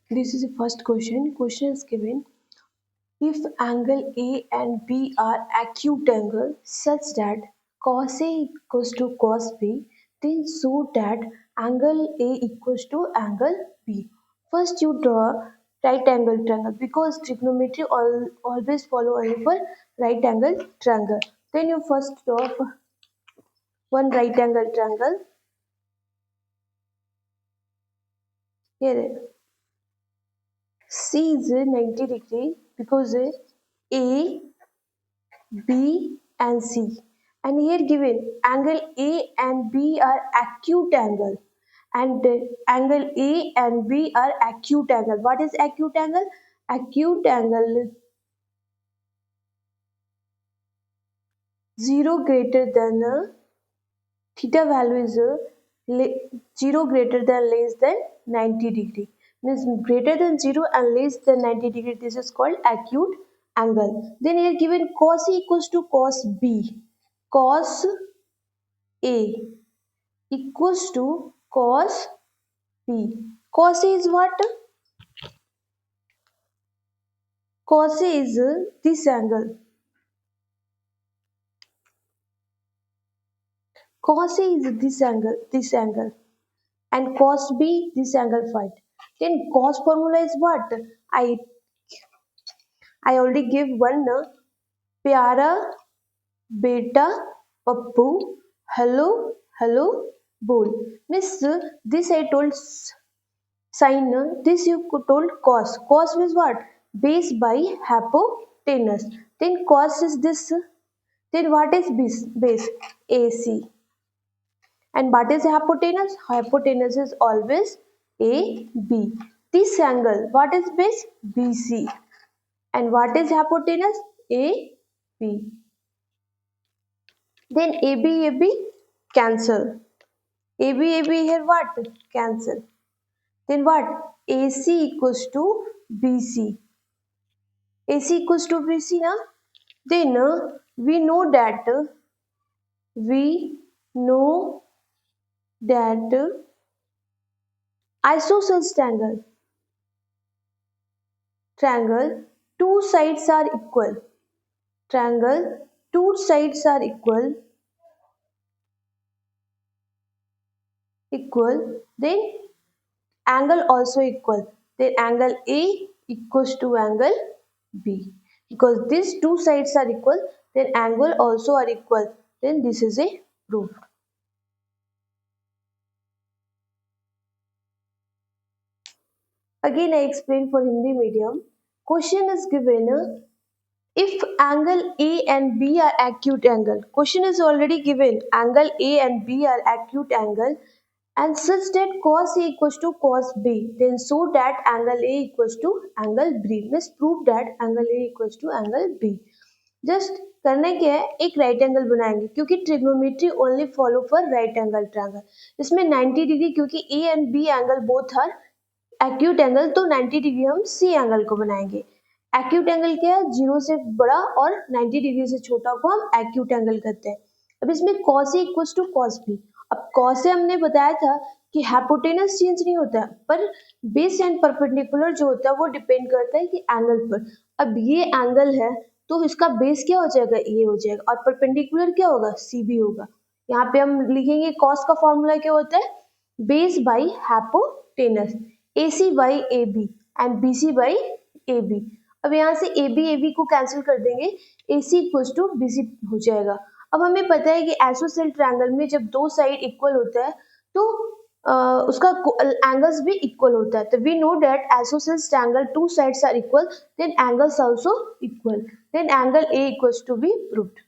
This is the first question. Question is given: if angle A and B are acute angles such that cos A equals to cos B, then show that angle A equals to angle B. First, you draw right angle triangle because trigonometry always follow only for right angle triangle. Then you first draw one right angle triangle. Here C is 90 degree because A, B and C. And here given angle A and B are acute angle. And angle A and B are acute angle. What is acute angle? Acute angle is 0 greater than theta value is 0 greater than less than 90 degree. Means greater than 0 and less than 90 degree. This is called acute angle. Then here given cos A equals to cos B. Cos A equals to cos B. Cos A is what? Cos A is this angle. Cos A is this angle. And cos B, this angle phi. Then cos formula is what? I already gave one प्यारा बेटा Pappu hello बोल. Miss this I told sin, this you told cos. Cos means what? Base by hypotenuse. Then cos is this. Then what is base? AC. And what is hypotenuse? Hypotenuse is always AB. This angle, what is base? BC. And what is hypotenuse? AB. Then AB cancel. AB here what? Cancel. Then what? AC equals to BC. AC equals to BC na? Then we know that isosceles triangle two sides are equal. Triangle two sides are equal. Then angle also equal. Then angle A equals to angle B. Because these two sides are equal, then angle also are equal. Then this is a proof. Again I explain for Hindi medium. Question is given if angle A and B are acute angle. Question is already given angle A and B are acute angle and such that cos A equals to cos B. Then show that angle A equals to angle B. Means prove that angle A equals to angle B. Just करना क्या है, एक right angle बनाएंगे क्योंकि trigonometry only follow for right angle triangle. इसमें 90 degree क्योंकि A and B angle both are acute angle, तो 90 degree हम सी एंगल को बनाएंगे. एक्यूट एंगल क्या है? 0 से बड़ा और 90 डिग्री से छोटा को हम एक्यूट एंगल कहते हैं. अब इसमें cos A equals to cos B. अब cos A हमने बताया था कि हाइपोटेनस चेंज नहीं होता है, पर बेस एंड परपेंडिकुलर जो होता है वो डिपेंड करता है कि एंगल पर. अब ये एंगल है तो इसका बेस क्या हो जाएगा? ये हो जाएगा. और परपेंडिकुलर क्या होगा? CB होगा. यहाँ पे हम लिखेंगे cos का फॉर्मूला क्या होता है? Base by hypotenuse. AC by AB and BC by AB. अब यहाँ से AB को कैंसिल कर देंगे, AC इक्वल्स टू BC हो जाएगा. अब हमें पता है कि आइसोसेल ट्रायंगल में जब दो साइड इक्वल होता है तो उसका एंगल्स भी इक्वल होता है. तो we know that isosceles triangle two sides are equal, then angles also equal, then angle A equals to B proved.